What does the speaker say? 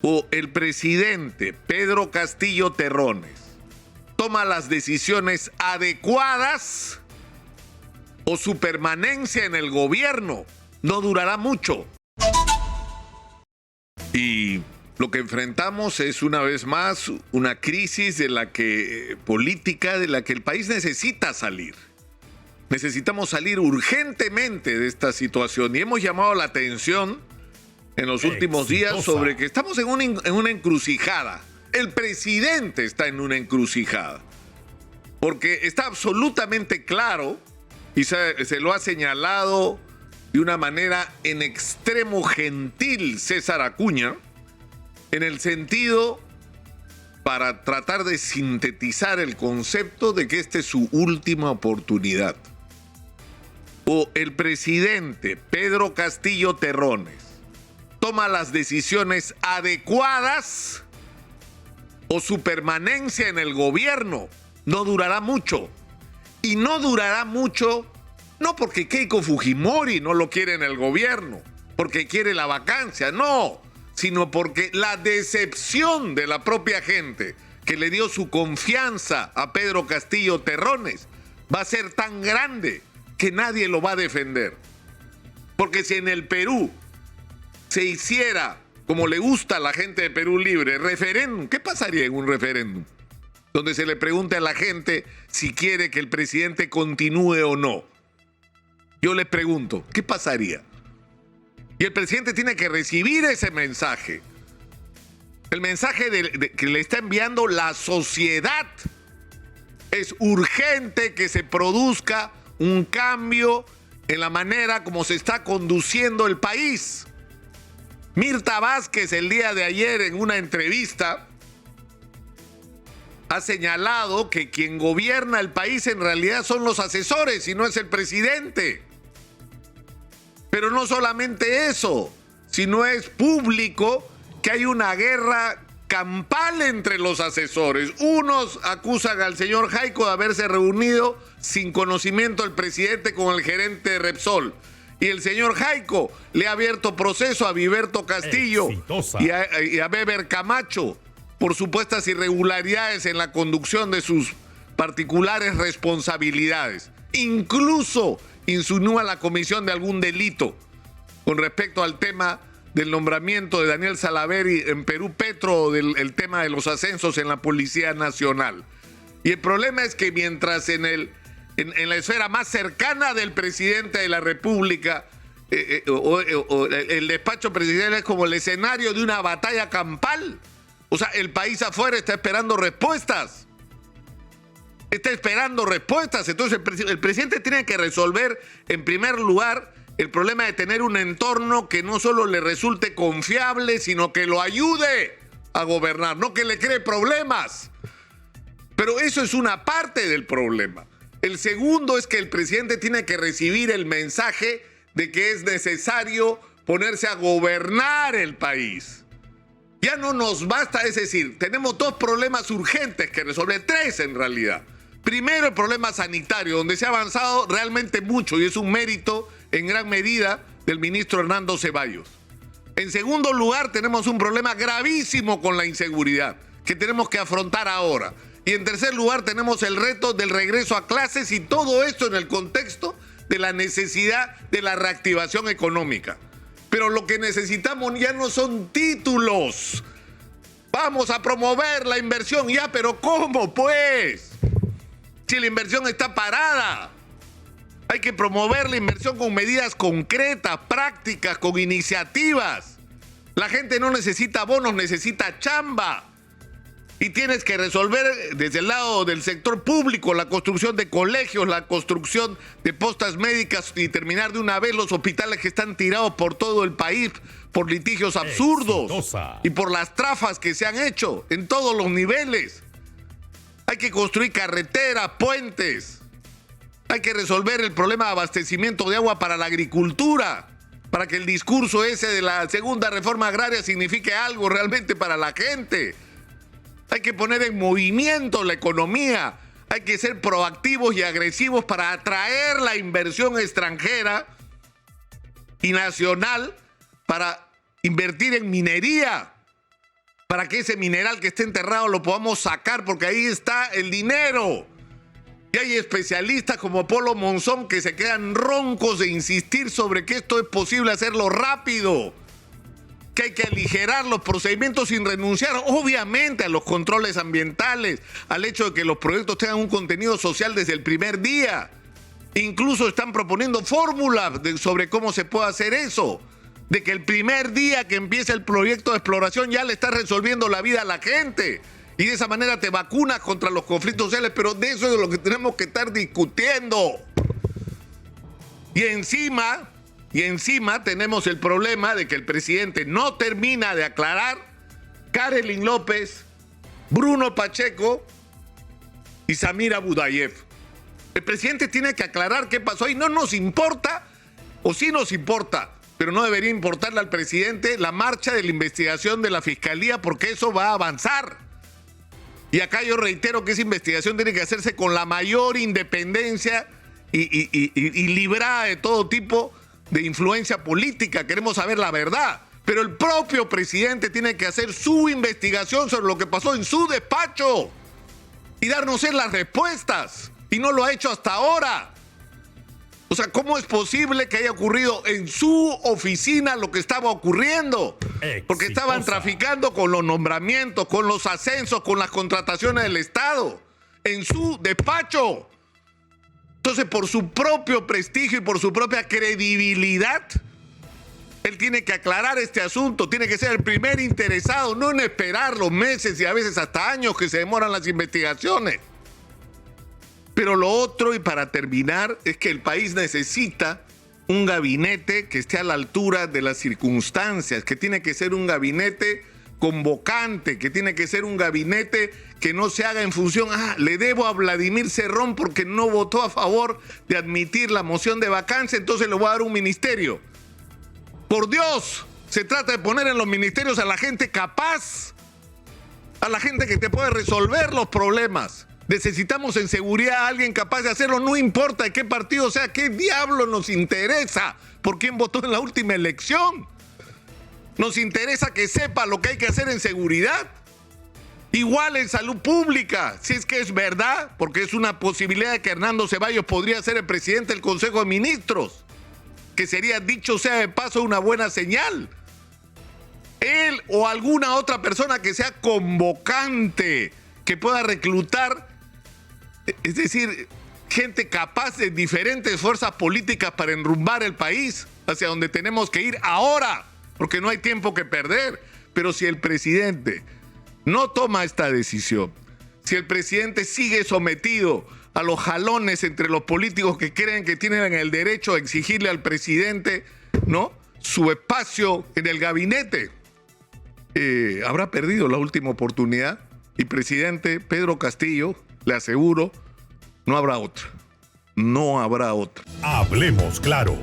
o el presidente Pedro Castillo Terrones toma las decisiones adecuadas o su permanencia en el gobierno no durará mucho. Y lo que enfrentamos es una vez más una crisis política de la que el país necesita salir. Necesitamos salir urgentemente de esta situación y hemos llamado la atención en los últimos días sobre que estamos en una encrucijada. El presidente está en una encrucijada porque está absolutamente claro y se lo ha señalado de una manera en extremo gentil César Acuña, en el sentido para tratar de sintetizar el concepto de que esta es su última oportunidad. O el presidente Pedro Castillo Terrones toma las decisiones adecuadas o su permanencia en el gobierno no durará mucho. Y no durará mucho no porque Keiko Fujimori no lo quiere en el gobierno, porque quiere la vacancia, no, sino porque la decepción de la propia gente que le dio su confianza a Pedro Castillo Terrones va a ser tan grande que nadie lo va a defender. Porque si en el Perú se hiciera, como le gusta a la gente de Perú Libre, referéndum, ¿qué pasaría en un referéndum? Donde se le pregunte a la gente si quiere que el presidente continúe o no. Yo les pregunto, ¿qué pasaría? Y el presidente tiene que recibir ese mensaje. El mensaje que le está enviando la sociedad. Es urgente que se produzca un cambio en la manera como se está conduciendo el país. Mirta Vázquez el día de ayer en una entrevista ha señalado que quien gobierna el país en realidad son los asesores y no es el presidente. Pero no solamente eso, sino es público que hay una guerra campal entre los asesores. Unos acusan al señor Jaico de haberse reunido sin conocimiento del presidente con el gerente de Repsol. Y el señor Jaico le ha abierto proceso a Viverto Castillo y a Weber Camacho por supuestas irregularidades en la conducción de sus particulares responsabilidades. Incluso insinúa la comisión de algún delito con respecto al tema del nombramiento de Daniel Salaverry en Perú Petro o del tema de los ascensos en la Policía Nacional. Y el problema es que mientras en la esfera más cercana del presidente de la República, el despacho presidencial es como el escenario de una batalla campal. O sea, el país afuera está esperando respuestas. Entonces el presidente tiene que resolver, en primer lugar, el problema de tener un entorno que no solo le resulte confiable, sino que lo ayude a gobernar, no que le cree problemas. Pero eso es una parte del problema. El segundo es que el presidente tiene que recibir el mensaje de que es necesario ponerse a gobernar el país. Ya no nos basta, es decir, tenemos dos problemas urgentes que resolver, tres en realidad. Primero, el problema sanitario, donde se ha avanzado realmente mucho y es un mérito en gran medida del ministro Hernando Ceballos. En segundo lugar, tenemos un problema gravísimo con la inseguridad que tenemos que afrontar ahora. Y en tercer lugar, tenemos el reto del regreso a clases y todo esto en el contexto de la necesidad de la reactivación económica. Pero lo que necesitamos ya no son títulos. Vamos a promover la inversión ya, pero ¿cómo pues? Si la inversión está parada. Hay que promover la inversión con medidas concretas, prácticas, con iniciativas. La gente no necesita bonos, necesita chamba. Y tienes que resolver desde el lado del sector público la construcción de colegios, la construcción de postas médicas y terminar de una vez los hospitales que están tirados por todo el país por litigios absurdos y por las trafas que se han hecho en todos los niveles. Hay que construir carreteras, puentes. Hay que resolver el problema de abastecimiento de agua para la agricultura, para que el discurso ese de la segunda reforma agraria signifique algo realmente para la gente. Hay que poner en movimiento la economía. Hay que ser proactivos y agresivos para atraer la inversión extranjera y nacional para invertir en minería, para que ese mineral que esté enterrado lo podamos sacar, porque ahí está el dinero. Y hay especialistas como Polo Monzón que se quedan roncos de insistir sobre que esto es posible hacerlo rápido, que hay que aligerar los procedimientos sin renunciar, obviamente, a los controles ambientales, al hecho de que los proyectos tengan un contenido social desde el primer día. Incluso están proponiendo fórmulas sobre cómo se puede hacer eso, de que el primer día que empieza el proyecto de exploración ya le está resolviendo la vida a la gente. Y de esa manera te vacunas contra los conflictos sociales, pero de eso es de lo que tenemos que estar discutiendo. Y encima tenemos el problema de que el presidente no termina de aclarar Karelin López, Bruno Pacheco y Samira Budayev. El presidente tiene que aclarar qué pasó ahí. No nos importa, o sí nos importa, pero no debería importarle al presidente la marcha de la investigación de la Fiscalía, porque eso va a avanzar. Y acá yo reitero que esa investigación tiene que hacerse con la mayor independencia y librada de todo tipo de influencia política. Queremos saber la verdad. Pero el propio presidente tiene que hacer su investigación sobre lo que pasó en su despacho y darnos las respuestas. Y no lo ha hecho hasta ahora. O sea, ¿cómo es posible que haya ocurrido en su oficina lo que estaba ocurriendo? Porque estaban traficando con los nombramientos, con los ascensos, con las contrataciones del Estado, en su despacho. Entonces, por su propio prestigio y por su propia credibilidad, él tiene que aclarar este asunto, tiene que ser el primer interesado, no en esperar los meses y a veces hasta años que se demoran las investigaciones. Pero lo otro, y para terminar, es que el país necesita un gabinete que esté a la altura de las circunstancias, que tiene que ser un gabinete convocante, que tiene que ser un gabinete que no se haga en función, le debo a Vladimir Cerrón porque no votó a favor de admitir la moción de vacancia, entonces le voy a dar un ministerio. Por Dios, se trata de poner en los ministerios a la gente capaz, a la gente que te puede resolver los problemas. Necesitamos en seguridad a alguien capaz de hacerlo, no importa de qué partido sea, qué diablo nos interesa por quién votó en la última elección. Nos interesa que sepa lo que hay que hacer en seguridad. Igual en salud pública, si es que es verdad, porque es una posibilidad de que Hernando Ceballos podría ser el presidente del Consejo de Ministros, que sería, dicho sea de paso, una buena señal. Él o alguna otra persona que sea convocante, que pueda reclutar, es decir, gente capaz de diferentes fuerzas políticas para enrumbar el país hacia donde tenemos que ir ahora, porque no hay tiempo que perder. Pero si el presidente no toma esta decisión, si el presidente sigue sometido a los jalones entre los políticos que creen que tienen el derecho a exigirle al presidente, ¿no?, su espacio en el gabinete, habrá perdido la última oportunidad. Y presidente Pedro Castillo, le aseguro, no habrá otra. No habrá otra. Hablemos claro.